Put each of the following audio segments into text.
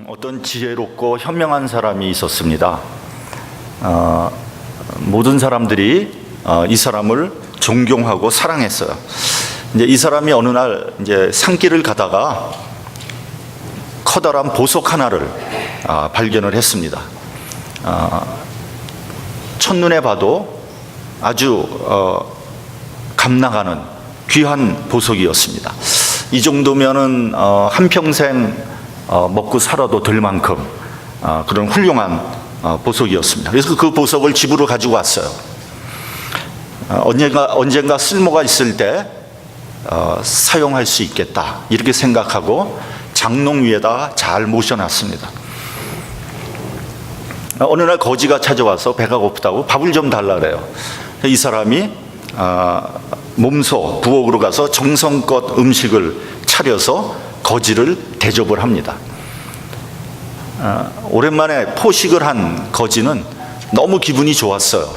어떤 지혜롭고 현명한 사람이 있었습니다. 모든 사람들이 이 사람을 존경하고 사랑했어요. 이제 이 사람이 어느 날 이제 산길을 가다가 커다란 보석 하나를 발견을 했습니다. 첫눈에 봐도 아주 감나가는 귀한 보석이었습니다. 이 정도면은 한평생 먹고 살아도 될 만큼 그런 훌륭한 보석이었습니다. 그래서 그 보석을 집으로 가지고 왔어요. 언젠가 쓸모가 있을 때 사용할 수 있겠다 이렇게 생각하고 장롱 위에다 잘 모셔놨습니다. 어느 날 거지가 찾아와서 배가 고프다고 밥을 좀 달라 그래요. 이 사람이 몸소 부엌으로 가서 정성껏 음식을 차려서 거지를 대접을 합니다. 오랜만에 포식을 한 거지는 너무 기분이 좋았어요.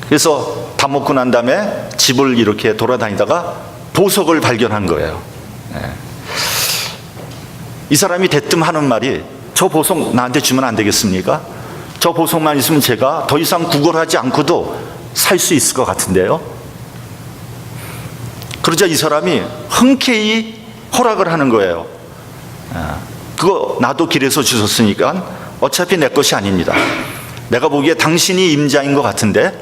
그래서 다 먹고 난 다음에 집을 이렇게 돌아다니다가 보석을 발견한 거예요. 이 사람이 대뜸 하는 말이, 저 보석 나한테 주면 안 되겠습니까? 저 보석만 있으면 제가 더 이상 구걸하지 않고도 살 수 있을 것 같은데요. 그러자 이 사람이 흔쾌히 허락을 하는 거예요. 그거 나도 길에서 주셨으니까 어차피 내 것이 아닙니다. 내가 보기에 당신이 임자인 것 같은데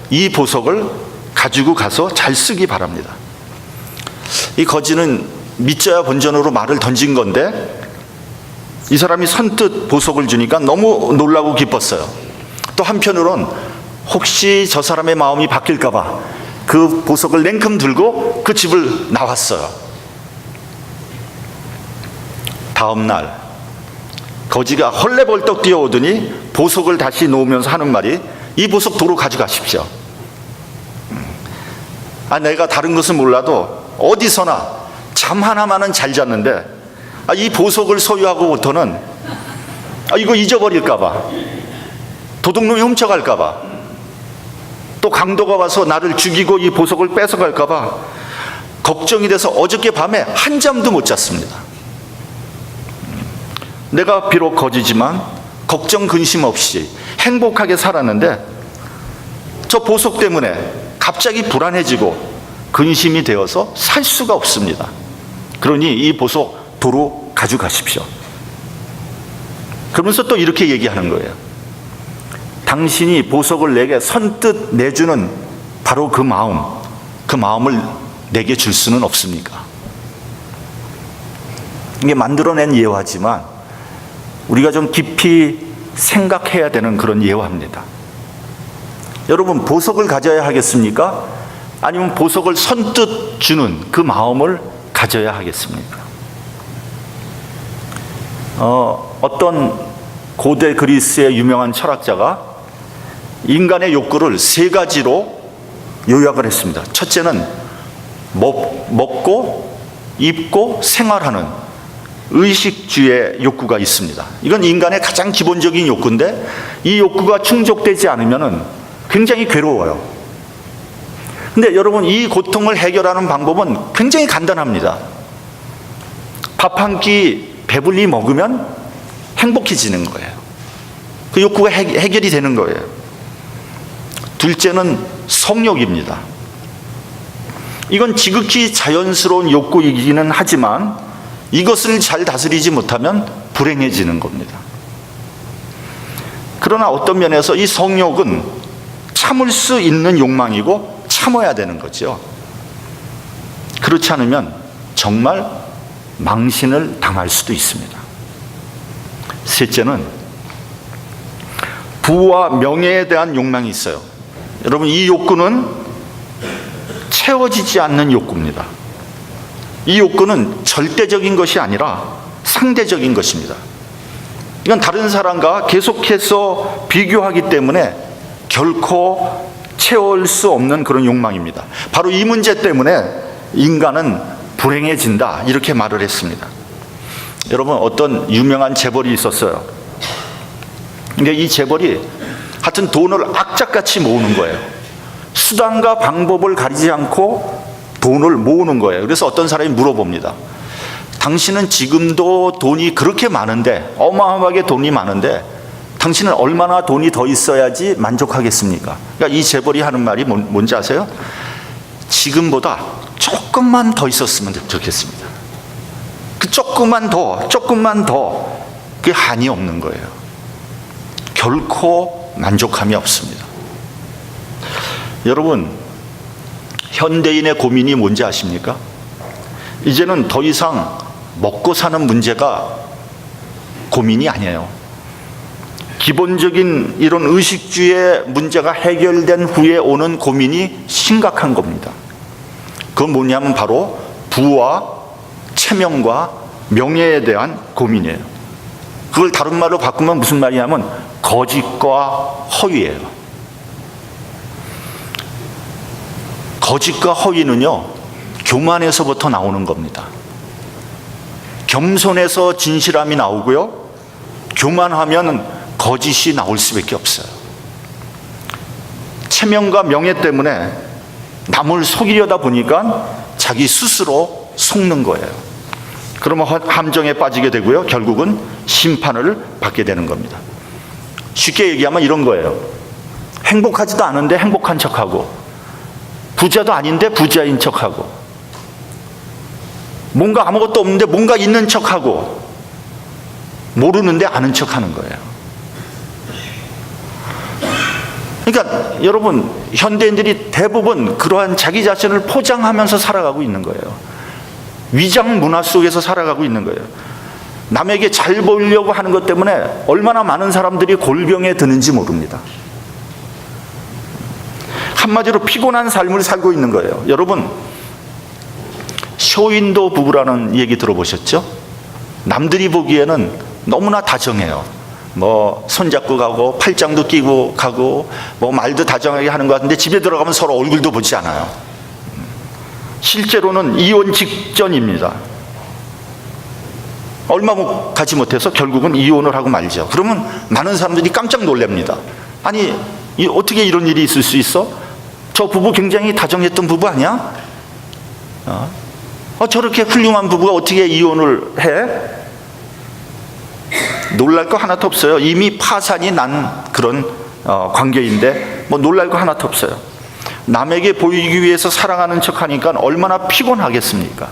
이 보석을 가지고 가서 잘 쓰기 바랍니다. 이 거지는 믿져야 본전으로 말을 던진 건데 이 사람이 선뜻 보석을 주니까 너무 놀라고 기뻤어요. 또 한편으론 혹시 저 사람의 마음이 바뀔까 봐 그 보석을 냉큼 들고 그 집을 나왔어요. 다음 날 거지가 헐레벌떡 뛰어오더니 보석을 다시 놓으면서 하는 말이, 이 보석 도로 가져가십시오. 내가 다른 것은 몰라도 어디서나 잠 하나만은 잘 잤는데 이 보석을 소유하고부터는 이거 잊어버릴까 봐, 도둑놈이 훔쳐갈까 봐, 또 강도가 와서 나를 죽이고 이 보석을 뺏어갈까 봐 걱정이 돼서 어저께 밤에 한잠도 못 잤습니다. 내가 비록 거지지만 걱정 근심 없이 행복하게 살았는데 저 보석 때문에 갑자기 불안해지고 근심이 되어서 살 수가 없습니다. 그러니 이 보석 도로 가져가십시오. 그러면서 또 이렇게 얘기하는 거예요. 당신이 보석을 내게 선뜻 내주는 바로 그 마음을 내게 줄 수는 없습니까? 이게 만들어낸 예화지만 우리가 좀 깊이 생각해야 되는 그런 예화입니다. 여러분, 보석을 가져야 하겠습니까? 아니면 보석을 선뜻 주는 그 마음을 가져야 하겠습니까? 어떤 고대 그리스의 유명한 철학자가 인간의 욕구를 세 가지로 요약을 했습니다. 첫째는 먹고 입고 생활하는 의식주의 욕구가 있습니다. 이건 인간의 가장 기본적인 욕구인데 이 욕구가 충족되지 않으면 굉장히 괴로워요. 근데 여러분, 이 고통을 해결하는 방법은 굉장히 간단합니다. 밥 한 끼 배불리 먹으면 행복해지는 거예요. 그 욕구가 해결이 되는 거예요. 둘째는 성욕입니다. 이건 지극히 자연스러운 욕구이기는 하지만 이것을 잘 다스리지 못하면 불행해지는 겁니다. 그러나 어떤 면에서 이 성욕은 참을 수 있는 욕망이고 참아야 되는 거죠. 그렇지 않으면 정말 망신을 당할 수도 있습니다. 셋째는 부와 명예에 대한 욕망이 있어요. 여러분, 이 욕구는 채워지지 않는 욕구입니다. 이 욕구는 절대적인 것이 아니라 상대적인 것입니다. 이건 다른 사람과 계속해서 비교하기 때문에 결코 채울 수 없는 그런 욕망입니다. 바로 이 문제 때문에 인간은 불행해진다 이렇게 말을 했습니다. 여러분, 어떤 유명한 재벌이 있었어요. 근데 이 재벌이 하여튼 돈을 악착같이 모으는 거예요. 수단과 방법을 가리지 않고 돈을 모으는 거예요. 그래서 어떤 사람이 물어봅니다. 당신은 지금도 돈이 그렇게 많은데, 어마어마하게 돈이 많은데 당신은 얼마나 돈이 더 있어야지 만족하겠습니까? 그러니까 이 재벌이 하는 말이 뭔지 아세요? 지금보다 조금만 더 있었으면 좋겠습니다. 그 조금만 더, 그게 한이 없는 거예요. 결코 만족함이 없습니다. 여러분, 현대인의 고민이 뭔지 아십니까? 이제는 더 이상 먹고 사는 문제가 고민이 아니에요. 기본적인 이런 의식주의 문제가 해결된 후에 오는 고민이 심각한 겁니다. 그건 뭐냐면 바로 부와 체면과 명예에 대한 고민이에요. 그걸 다른 말로 바꾸면 무슨 말이냐면 거짓과 허위예요. 거짓과 허위는요, 교만에서부터 나오는 겁니다. 겸손에서 진실함이 나오고요, 교만하면 거짓이 나올 수밖에 없어요. 체면과 명예 때문에 남을 속이려다 보니까 자기 스스로 속는 거예요. 그러면 함정에 빠지게 되고요, 결국은 심판을 받게 되는 겁니다. 쉽게 얘기하면 이런 거예요. 행복하지도 않은데 행복한 척하고, 부자도 아닌데 부자인 척하고, 뭔가 아무것도 없는데 뭔가 있는 척하고, 모르는데 아는 척하는 거예요. 그러니까 여러분, 현대인들이 대부분 그러한 자기 자신을 포장하면서 살아가고 있는 거예요. 위장 문화 속에서 살아가고 있는 거예요. 남에게 잘 보이려고 하는 것 때문에 얼마나 많은 사람들이 골병에 드는지 모릅니다. 한마디로 피곤한 삶을 살고 있는 거예요. 여러분, 쇼윈도 부부라는 얘기 들어보셨죠? 남들이 보기에는 너무나 다정해요. 뭐 손잡고 가고 팔짱도 끼고 가고 뭐 말도 다정하게 하는 것 같은데 집에 들어가면 서로 얼굴도 보지 않아요. 실제로는 이혼 직전입니다. 얼마 가지 못해서 결국은 이혼을 하고 말죠. 그러면 많은 사람들이 깜짝 놀랍니다. 아니, 어떻게 이런 일이 있을 수 있어? 저 부부 굉장히 다정했던 부부 아니야? 저렇게 훌륭한 부부가 어떻게 이혼을 해? 놀랄 거 하나도 없어요. 이미 파산이 난 그런 관계인데 뭐 놀랄 거 하나도 없어요. 남에게 보이기 위해서 사랑하는 척하니까 얼마나 피곤하겠습니까?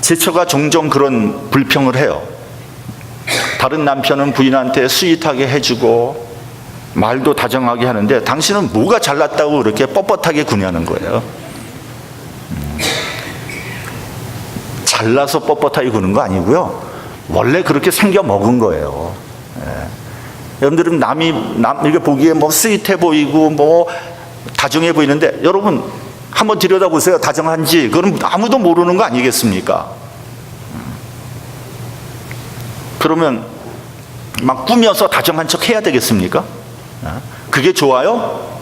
제 처가 종종 그런 불평을 해요. 다른 남편은 부인한테 스윗하게 해주고 말도 다정하게 하는데 당신은 뭐가 잘났다고 그렇게 뻣뻣하게 구냐는 거예요. 잘나서 뻣뻣하게 구는 거 아니고요, 원래 그렇게 생겨 먹은 거예요. 여러분들은 남이 이렇게 보기에 뭐 스윗해 보이고 뭐 다정해 보이는데, 여러분 한번 들여다보세요. 다정한지. 그럼 아무도 모르는 거 아니겠습니까? 그러면 막 꾸며서 다정한 척 해야 되겠습니까? 그게 좋아요?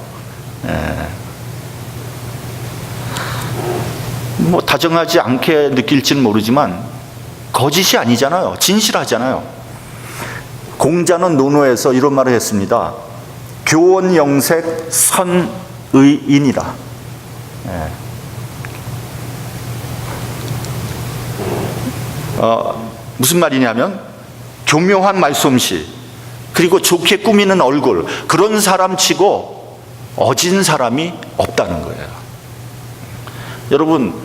뭐 다정하지 않게 느낄지는 모르지만 거짓이 아니잖아요. 진실하잖아요. 공자는 논어에서 이런 말을 했습니다. 교원영색 선의인이다. 무슨 말이냐면 교묘한 말솜씨, 그리고 좋게 꾸미는 얼굴, 그런 사람 치고 어진 사람이 없다는 거예요. 여러분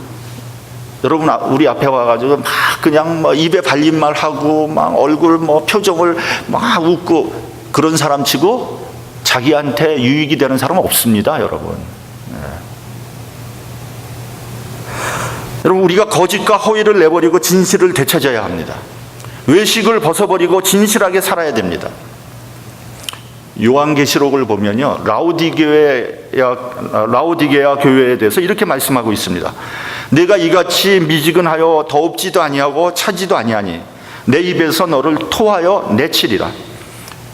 우리 앞에 와가지고 막 그냥 뭐 입에 발린 말 하고 막 얼굴 뭐 표정을 막 웃고 그런 사람 치고 자기한테 유익이 되는 사람은 없습니다, 여러분. 여러분, 우리가 거짓과 허위를 내버리고 진실을 되찾아야 합니다. 외식을 벗어버리고 진실하게 살아야 됩니다. 요한계시록을 보면요, 라오디게아 교회에 대해서 이렇게 말씀하고 있습니다. 내가 이같이 미지근하여 더웁지도 아니하고 차지도 아니하니 내 입에서 너를 토하여 내치리라.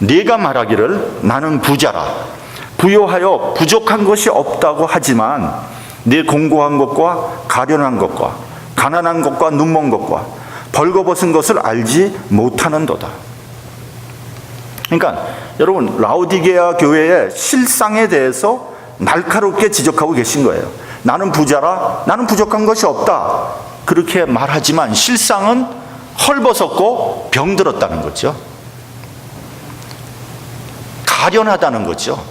네가 말하기를 나는 부자라, 부요하여 부족한 것이 없다고 하지만 네 공고한 것과 가련한 것과 가난한 것과 눈먼 것과 벌거벗은 것을 알지 못하는도다. 그러니까 여러분, 라오디게아 교회의 실상에 대해서 날카롭게 지적하고 계신 거예요. 나는 부자라, 나는 부족한 것이 없다. 그렇게 말하지만 실상은 헐벗었고 병들었다는 거죠. 가련하다는 거죠.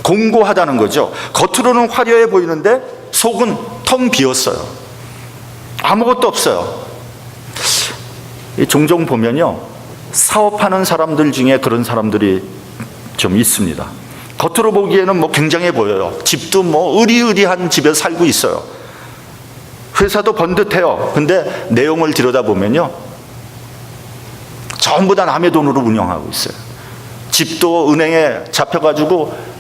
공고하다는 거죠. 겉으로는 화려해 보이는데 속은 텅 비었어요. 아무것도 없어요. 종종 보면요, 사업하는 사람들 중에 그런 사람들이 좀 있습니다. 겉으로 보기에는 뭐 굉장해 보여요. 집도 뭐 으리으리한 집에 살고 있어요. 회사도 번듯해요. 근데 내용을 들여다보면요, 전부 다 남의 돈으로 운영하고 있어요. 집도 은행에 잡혀가지고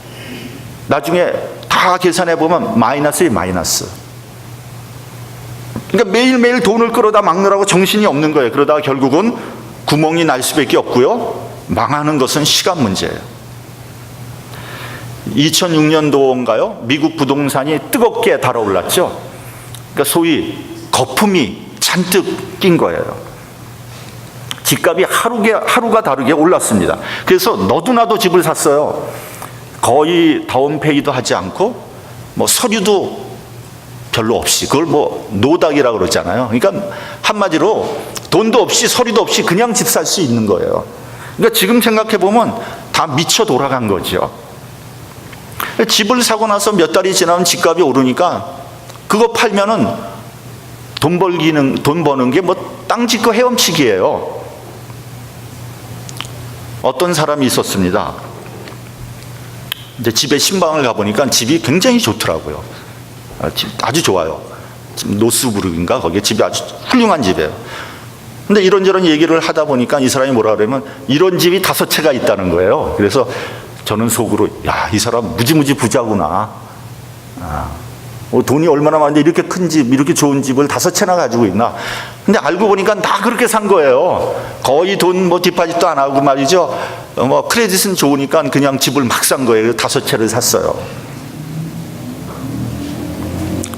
나중에 다 계산해보면 마이너스에 마이너스. 그러니까 매일매일 돈을 끌어다 막느라고 정신이 없는 거예요. 그러다가 결국은 구멍이 날 수밖에 없고요, 망하는 것은 시간 문제예요. 2006년도인가요? 미국 부동산이 뜨겁게 달아올랐죠. 그러니까 소위 거품이 잔뜩 낀 거예요. 집값이 하루가 다르게 올랐습니다. 그래서 너도 나도 집을 샀어요. 거의 다운페이도 하지 않고 뭐 서류도 별로 없이, 그걸 뭐 노닥이라고 그러잖아요. 그러니까 한마디로 돈도 없이 서류도 없이 그냥 집 살 수 있는 거예요. 그러니까 지금 생각해 보면 다 미쳐 돌아간 거죠. 집을 사고 나서 몇 달이 지나면 집값이 오르니까 그거 팔면은 돈 버는 게 뭐 땅 짓고 헤엄치기예요. 어떤 사람이 있었습니다. 이제 집에 신방을 가보니까 집이 굉장히 좋더라고요. 아주 좋아요. 지금 노스부르크인가 거기에 집이 아주 훌륭한 집이에요. 근데 이런저런 얘기를 하다 보니까 이 사람이 뭐라 그러면 이런 집이 5채가 있다는 거예요. 그래서 저는 속으로, 야, 이 사람 무지무지 부자구나. 돈이 얼마나 많은데 이렇게 큰 집, 이렇게 좋은 집을 5채나 가지고 있나. 근데 알고 보니까 다 그렇게 산 거예요. 거의 돈 뭐 디파짓도 안 하고 말이죠. 뭐 크레딧은 좋으니까 그냥 집을 막 산 거예요. 5채를 샀어요.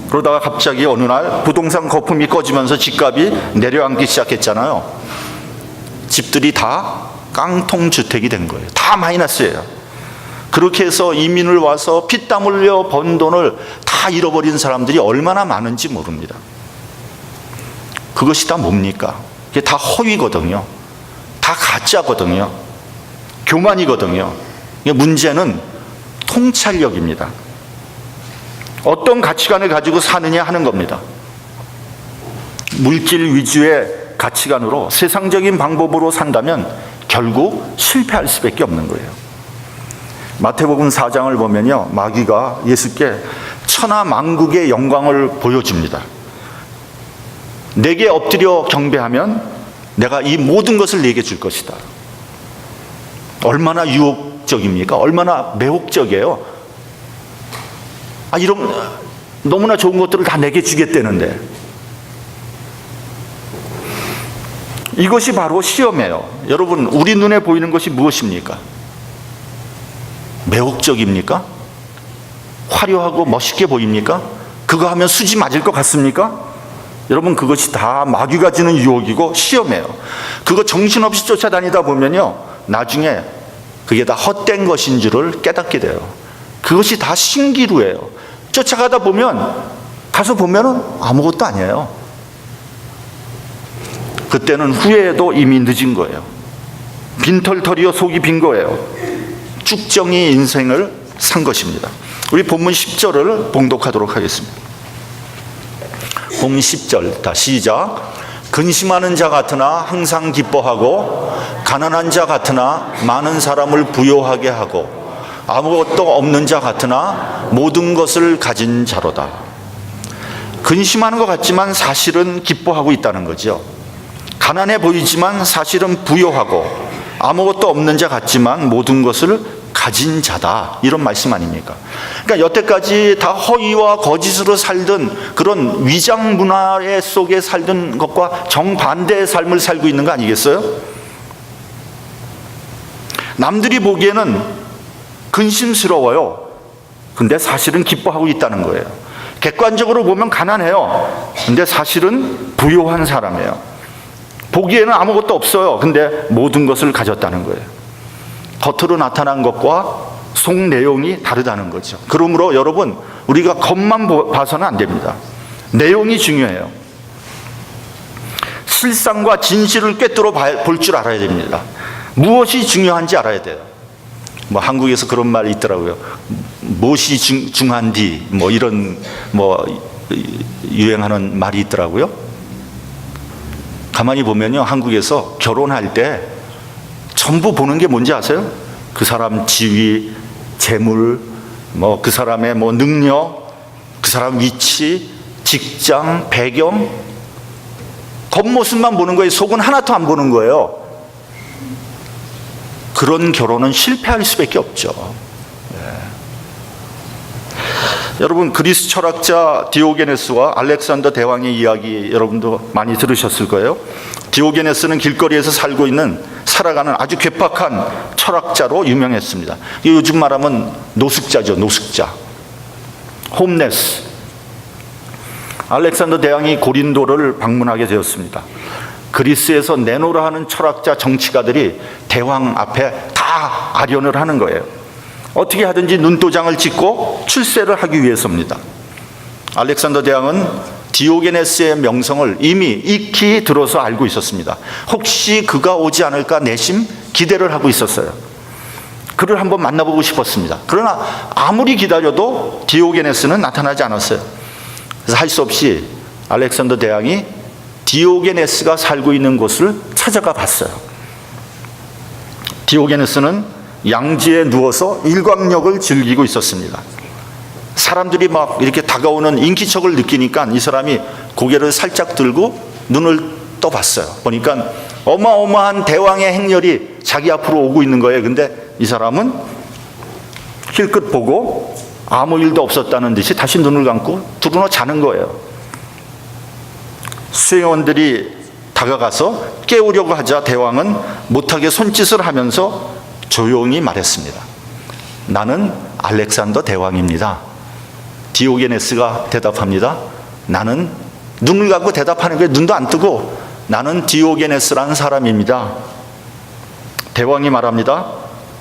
그러다가 갑자기 어느 날 부동산 거품이 꺼지면서 집값이 내려앉기 시작했잖아요. 집들이 다 깡통 주택이 된 거예요. 다 마이너스예요. 그렇게 해서 이민을 와서 피땀 흘려 번 돈을 다 잃어버린 사람들이 얼마나 많은지 모릅니다. 그것이 다 뭡니까? 그게 다 허위거든요. 다 가짜거든요. 교만이거든요. 문제는 통찰력입니다. 어떤 가치관을 가지고 사느냐 하는 겁니다. 물질 위주의 가치관으로 세상적인 방법으로 산다면 결국 실패할 수밖에 없는 거예요. 마태복음 4장을 보면요, 마귀가 예수께 천하만국의 영광을 보여줍니다. 내게 엎드려 경배하면 내가 이 모든 것을 내게 줄 것이다. 얼마나 유혹적입니까? 얼마나 매혹적이에요. 이런 너무나 좋은 것들을 다 내게 주겠다는데, 이것이 바로 시험이에요. 여러분, 우리 눈에 보이는 것이 무엇입니까? 매혹적입니까? 화려하고 멋있게 보입니까? 그거 하면 수지 맞을 것 같습니까? 여러분, 그것이 다 마귀가 주는 유혹이고 시험이에요. 그거 정신없이 쫓아다니다 보면요, 나중에 그게 다 헛된 것인 줄을 깨닫게 돼요. 그것이 다 신기루예요. 쫓아가다 보면, 가서 보면은 아무것도 아니에요. 그때는 후회해도 이미 늦은 거예요. 빈털터리여 속이 빈 거예요. 쭉정이 인생을 산 것입니다. 우리 본문 10절을 봉독하도록 하겠습니다. 본문 10절, 다 시작. 근심하는 자 같으나 항상 기뻐하고, 가난한 자 같으나 많은 사람을 부요하게 하고, 아무것도 없는 자 같으나 모든 것을 가진 자로다. 근심하는 것 같지만 사실은 기뻐하고 있다는 거죠. 가난해 보이지만 사실은 부요하고, 아무것도 없는 자 같지만 모든 것을 가진 자다, 이런 말씀 아닙니까? 그러니까 여태까지 다 허위와 거짓으로 살던 그런 위장 문화 속에 살던 것과 정반대의 삶을 살고 있는 거 아니겠어요? 남들이 보기에는 근심스러워요. 근데 사실은 기뻐하고 있다는 거예요. 객관적으로 보면 가난해요. 근데 사실은 부요한 사람이에요. 보기에는 아무것도 없어요. 근데 모든 것을 가졌다는 거예요. 겉으로 나타난 것과 속 내용이 다르다는 거죠. 그러므로 여러분, 우리가 겉만 봐서는 안 됩니다. 내용이 중요해요. 실상과 진실을 꿰뚫어 볼 줄 알아야 됩니다. 무엇이 중요한지 알아야 돼요. 뭐 한국에서 그런 말이 있더라고요. 무엇이 중한디 뭐 이런 유행하는 말이 있더라고요. 가만히 보면요, 한국에서 결혼할 때 전부 보는 게 뭔지 아세요? 그 사람 지위, 재물, 그 사람의 능력, 그 사람 위치, 직장, 배경, 겉모습만 보는 거예요. 속은 하나도 안 보는 거예요. 그런 결혼은 실패할 수밖에 없죠. 여러분, 그리스 철학자 디오게네스와 알렉산더 대왕의 이야기 여러분도 많이 들으셨을 거예요. 디오게네스는 길거리에서 살아가는 아주 괴팍한 철학자로 유명했습니다. 요즘 말하면 노숙자죠, 노숙자. 홈레스. 알렉산더 대왕이 고린도를 방문하게 되었습니다. 그리스에서 내노라 하는 철학자, 정치가들이 대왕 앞에 다 아련을 하는 거예요. 어떻게 하든지 눈도장을 찍고 출세를 하기 위해서입니다. 알렉산더 대왕은 디오게네스의 명성을 이미 익히 들어서 알고 있었습니다. 혹시 그가 오지 않을까 내심 기대를 하고 있었어요. 그를 한번 만나보고 싶었습니다. 그러나 아무리 기다려도 디오게네스는 나타나지 않았어요. 그래서 할 수 없이 알렉산더 대왕이 디오게네스가 살고 있는 곳을 찾아가 봤어요. 디오게네스는 양지에 누워서 일광욕을 즐기고 있었습니다. 사람들이 막 이렇게 다가오는 인기척을 느끼니까 이 사람이 고개를 살짝 들고 눈을 떠봤어요. 보니까 어마어마한 대왕의 행렬이 자기 앞으로 오고 있는 거예요. 근데 이 사람은 힐끗 보고 아무 일도 없었다는 듯이 다시 눈을 감고 두루누 자는 거예요. 수행원들이 다가가서 깨우려고 하자 대왕은 못하게 손짓을 하면서 조용히 말했습니다. 나는 알렉산더 대왕입니다. 디오게네스가 대답합니다. 나는 눈을 감고 대답하는 거예요. 눈도 안 뜨고 나는 디오게네스라는 사람입니다. 대왕이 말합니다.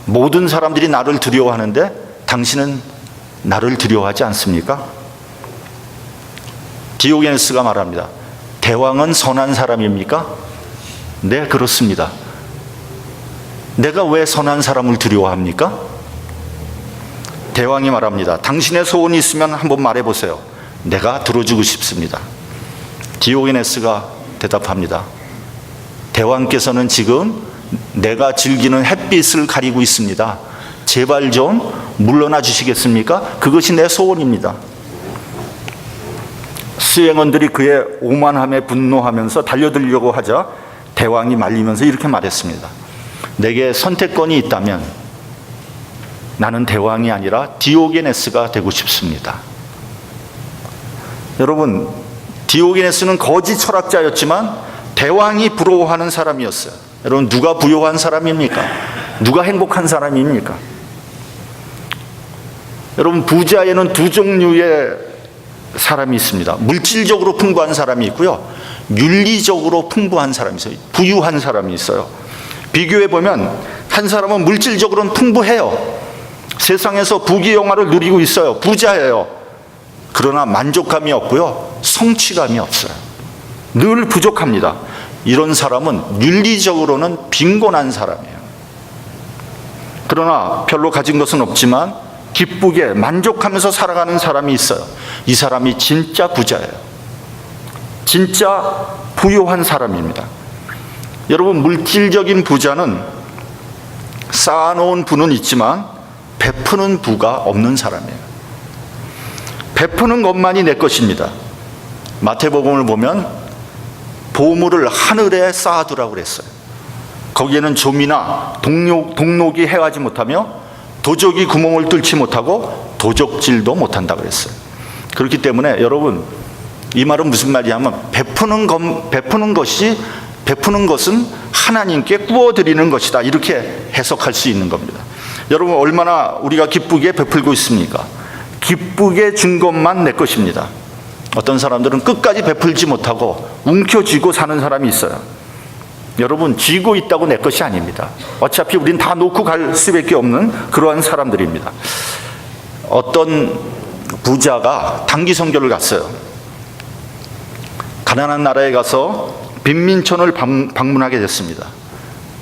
모든 사람들이 나를 두려워하는데 당신은 나를 두려워하지 않습니까? 디오게네스가 말합니다. 대왕은 선한 사람입니까? 네, 그렇습니다. 내가 왜 선한 사람을 두려워합니까? 대왕이 말합니다. 당신의 소원이 있으면 한번 말해보세요. 내가 들어주고 싶습니다. 디오게네스가 대답합니다. 대왕께서는 지금 내가 즐기는 햇빛을 가리고 있습니다. 제발 좀 물러나 주시겠습니까? 그것이 내 소원입니다. 수행원들이 그의 오만함에 분노하면서 달려들려고 하자 대왕이 말리면서 이렇게 말했습니다. 내게 선택권이 있다면 나는 대왕이 아니라 디오게네스가 되고 싶습니다. 여러분, 디오게네스는 거지 철학자였지만 대왕이 부러워하는 사람이었어요. 여러분, 누가 부유한 사람입니까? 누가 행복한 사람입니까? 여러분, 부자에는 두 종류의 사람이 있습니다. 물질적으로 풍부한 사람이 있고요, 윤리적으로 풍부한 사람이 있어요. 부유한 사람이 있어요. 비교해 보면 한 사람은 물질적으로는 풍부해요. 세상에서 부귀영화를 누리고 있어요. 부자예요. 그러나 만족감이 없고요, 성취감이 없어요. 늘 부족합니다. 이런 사람은 윤리적으로는 빈곤한 사람이에요. 그러나 별로 가진 것은 없지만 기쁘게 만족하면서 살아가는 사람이 있어요. 이 사람이 진짜 부자예요. 진짜 부유한 사람입니다. 여러분, 물질적인 부자는 쌓아놓은 부는 있지만 베푸는 부가 없는 사람이에요. 베푸는 것만이 내 것입니다. 마태복음을 보면 보물을 하늘에 쌓아두라고 그랬어요. 거기에는 좀이나 동록이 해하지 못하며 도적이 구멍을 뚫지 못하고 도적질도 못한다고 그랬어요. 그렇기 때문에 여러분, 이 말은 무슨 말이냐면 베푸는 것은 하나님께 구워드리는 것이다, 이렇게 해석할 수 있는 겁니다. 여러분, 얼마나 우리가 기쁘게 베풀고 있습니까? 기쁘게 준 것만 내 것입니다. 어떤 사람들은 끝까지 베풀지 못하고 움켜쥐고 사는 사람이 있어요. 여러분, 쥐고 있다고 내 것이 아닙니다. 어차피 우린 다 놓고 갈 수밖에 없는 그러한 사람들입니다. 어떤 부자가 단기 선교를 갔어요. 가난한 나라에 가서 빈민촌을 방문하게 됐습니다.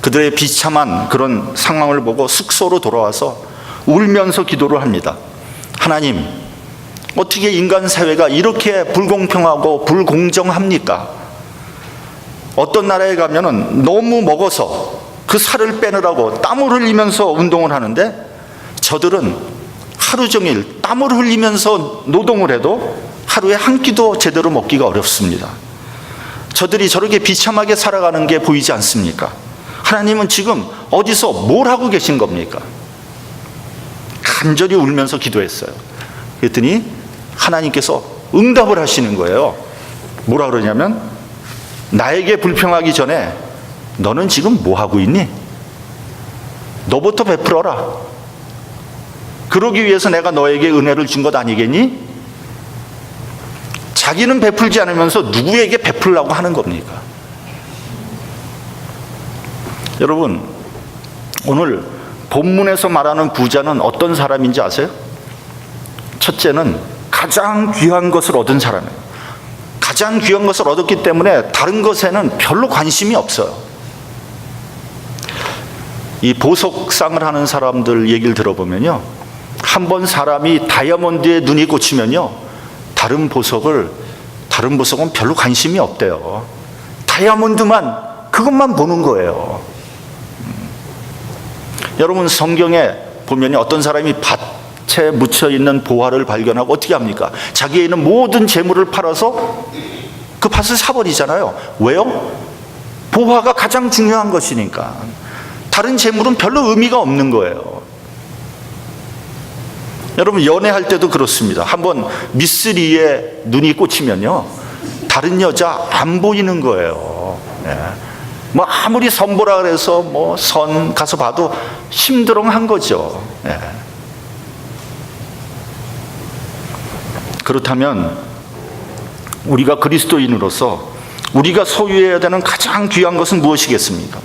그들의 비참한 그런 상황을 보고 숙소로 돌아와서 울면서 기도를 합니다. 하나님, 어떻게 인간 사회가 이렇게 불공평하고 불공정합니까? 어떤 나라에 가면은 너무 먹어서 그 살을 빼느라고 땀을 흘리면서 운동을 하는데, 저들은 하루 종일 땀을 흘리면서 노동을 해도 하루에 한 끼도 제대로 먹기가 어렵습니다. 저들이 저렇게 비참하게 살아가는 게 보이지 않습니까? 하나님은 지금 어디서 뭘 하고 계신 겁니까? 간절히 울면서 기도했어요. 그랬더니 하나님께서 응답을 하시는 거예요. 뭐라 그러냐면, 나에게 불평하기 전에 너는 지금 뭐 하고 있니? 너부터 베풀어라. 그러기 위해서 내가 너에게 은혜를 준 것 아니겠니? 자기는 베풀지 않으면서 누구에게 베풀려고 하는 겁니까? 여러분, 오늘 본문에서 말하는 부자는 어떤 사람인지 아세요? 첫째는 가장 귀한 것을 얻은 사람이에요. 가장 귀한 것을 얻었기 때문에 다른 것에는 별로 관심이 없어요. 이 보석상을 하는 사람들 얘기를 들어보면요, 한번 사람이 다이아몬드에 눈이 꽂히면요, 다른 보석은 별로 관심이 없대요. 다이아몬드만, 그것만 보는 거예요. 여러분, 성경에 보면 어떤 사람이 밭에 묻혀 있는 보화를 발견하고 어떻게 합니까? 자기에 있는 모든 재물을 팔아서 그 밭을 사버리잖아요. 왜요? 보화가 가장 중요한 것이니까. 다른 재물은 별로 의미가 없는 거예요. 여러분, 연애할 때도 그렇습니다. 한번 미쓰리에 눈이 꽂히면요, 다른 여자 안 보이는 거예요. 뭐 아무리 선보라 그래서 뭐 선 가서 봐도 힘들어한 거죠. 그렇다면 우리가 그리스도인으로서 우리가 소유해야 되는 가장 귀한 것은 무엇이겠습니까?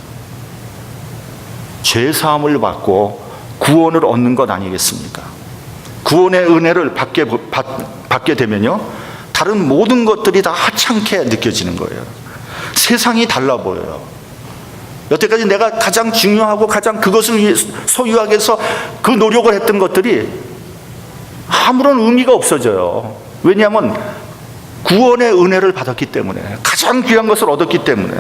죄 사함을 받고 구원을 얻는 것 아니겠습니까? 구원의 은혜를 받게 되면요, 다른 모든 것들이 다 하찮게 느껴지는 거예요. 세상이 달라 보여요. 여태까지 내가 가장 중요하고 가장 그것을 소유하기 위해서 그 노력을 했던 것들이 아무런 의미가 없어져요. 왜냐하면 구원의 은혜를 받았기 때문에, 가장 귀한 것을 얻었기 때문에.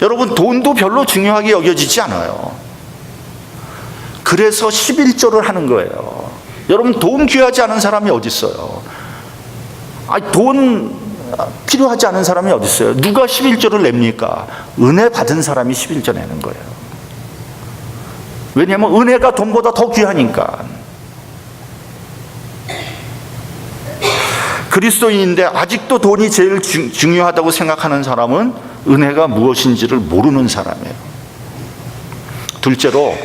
여러분, 돈도 별로 중요하게 여겨지지 않아요. 그래서 11조를 하는 거예요. 여러분, 돈 귀하지 않은 사람이 어디 있어요? 돈 필요하지 않은 사람이 어디 있어요? 누가 11조를 냅니까? 은혜 받은 사람이 11조 내는 거예요. 왜냐하면 은혜가 돈보다 더 귀하니까. 그리스도인인데 아직도 돈이 제일 중요하다고 생각하는 사람은 은혜가 무엇인지를 모르는 사람이에요. 둘째로,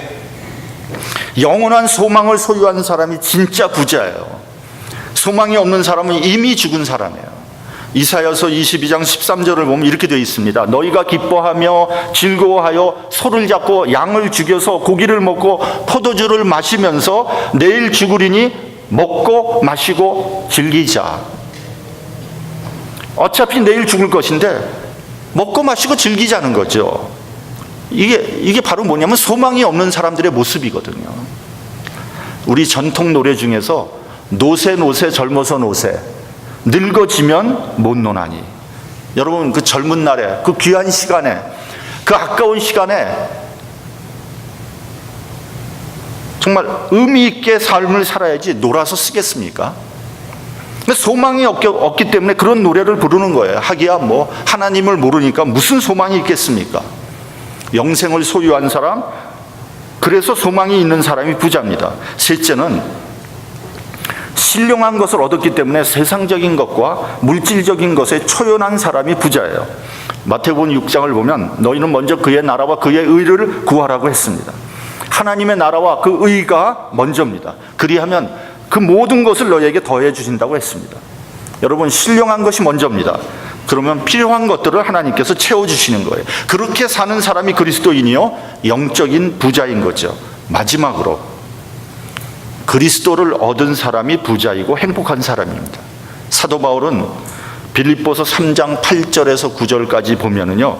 영원한 소망을 소유한 사람이 진짜 부자예요. 소망이 없는 사람은 이미 죽은 사람이에요. 이사야서 22장 13절을 보면 이렇게 되어 있습니다. 너희가 기뻐하며 즐거워하여 소를 잡고 양을 죽여서 고기를 먹고 포도주를 마시면서 내일 죽으리니 먹고 마시고 즐기자. 어차피 내일 죽을 것인데 먹고 마시고 즐기자는 거죠. 이게 바로 뭐냐면 소망이 없는 사람들의 모습이거든요. 우리 전통 노래 중에서 노세 노세 젊어서 노세, 늙어지면 못 노나니. 여러분, 그 젊은 날에, 그 귀한 시간에, 그 아까운 시간에 정말 의미 있게 삶을 살아야지 놀아서 쓰겠습니까? 소망이 없기 때문에 그런 노래를 부르는 거예요. 하기야 뭐 하나님을 모르니까 무슨 소망이 있겠습니까? 영생을 소유한 사람, 그래서 소망이 있는 사람이 부자입니다. 셋째는 신령한 것을 얻었기 때문에 세상적인 것과 물질적인 것에 초연한 사람이 부자예요. 마태복음 6장을 보면 너희는 먼저 그의 나라와 그의 의를 구하라고 했습니다. 하나님의 나라와 그 의가 먼저입니다. 그리하면 그 모든 것을 너희에게 더해 주신다고 했습니다. 여러분, 신령한 것이 먼저입니다. 그러면 필요한 것들을 하나님께서 채워주시는 거예요. 그렇게 사는 사람이 그리스도인이요, 영적인 부자인 거죠. 마지막으로, 그리스도를 얻은 사람이 부자이고 행복한 사람입니다. 사도 바울은 빌립보서 3장 8절에서 9절까지 보면은요,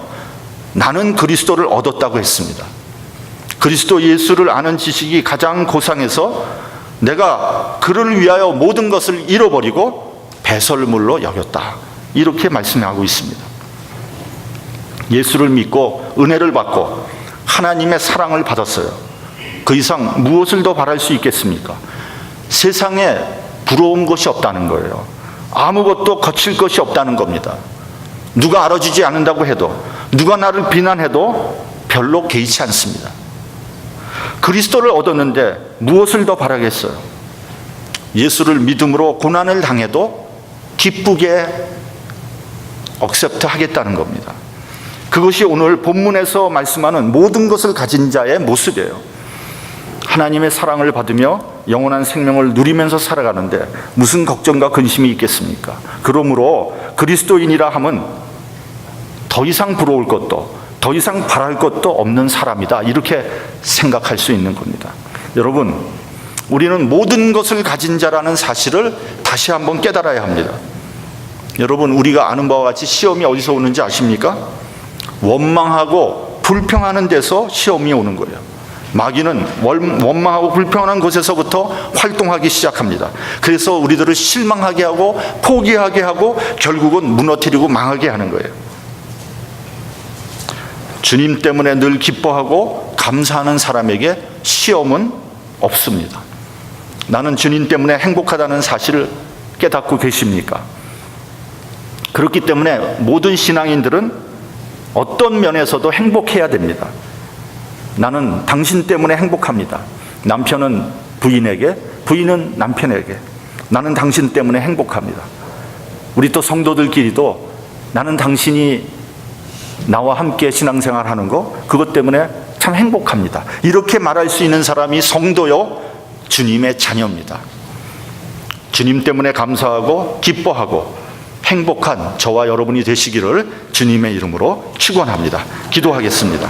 나는 그리스도를 얻었다고 했습니다. 그리스도 예수를 아는 지식이 가장 고상해서 내가 그를 위하여 모든 것을 잃어버리고 배설물로 여겼다. 이렇게 말씀하고 있습니다. 예수를 믿고 은혜를 받고 하나님의 사랑을 받았어요. 그 이상 무엇을 더 바랄 수 있겠습니까? 세상에 부러운 것이 없다는 거예요. 아무것도 거칠 것이 없다는 겁니다. 누가 알아주지 않는다고 해도, 누가 나를 비난해도 별로 개의치 않습니다. 그리스도를 얻었는데 무엇을 더 바라겠어요? 예수를 믿음으로 고난을 당해도 기쁘게 억셉트 하겠다는 겁니다. 그것이 오늘 본문에서 말씀하는 모든 것을 가진 자의 모습이에요. 하나님의 사랑을 받으며 영원한 생명을 누리면서 살아가는데 무슨 걱정과 근심이 있겠습니까? 그러므로 그리스도인이라 함은 더 이상 부러울 것도 더 이상 바랄 것도 없는 사람이다, 이렇게 생각할 수 있는 겁니다. 여러분, 우리는 모든 것을 가진 자라는 사실을 다시 한번 깨달아야 합니다. 여러분, 우리가 아는 바와 같이 시험이 어디서 오는지 아십니까? 원망하고 불평하는 데서 시험이 오는 거예요. 마귀는 원망하고 불평하는 곳에서부터 활동하기 시작합니다. 그래서 우리들을 실망하게 하고 포기하게 하고 결국은 무너뜨리고 망하게 하는 거예요. 주님 때문에 늘 기뻐하고 감사하는 사람에게 시험은 없습니다. 나는 주님 때문에 행복하다는 사실을 깨닫고 계십니까? 그렇기 때문에 모든 신앙인들은 어떤 면에서도 행복해야 됩니다. 나는 당신 때문에 행복합니다. 남편은 부인에게, 부인은 남편에게, 나는 당신 때문에 행복합니다. 우리 또 성도들끼리도 나는 당신이 나와 함께 신앙생활 하는 거, 그것 때문에 참 행복합니다. 이렇게 말할 수 있는 사람이 성도요, 주님의 자녀입니다. 주님 때문에 감사하고 기뻐하고 행복한 저와 여러분이 되시기를 주님의 이름으로 축원합니다. 기도하겠습니다.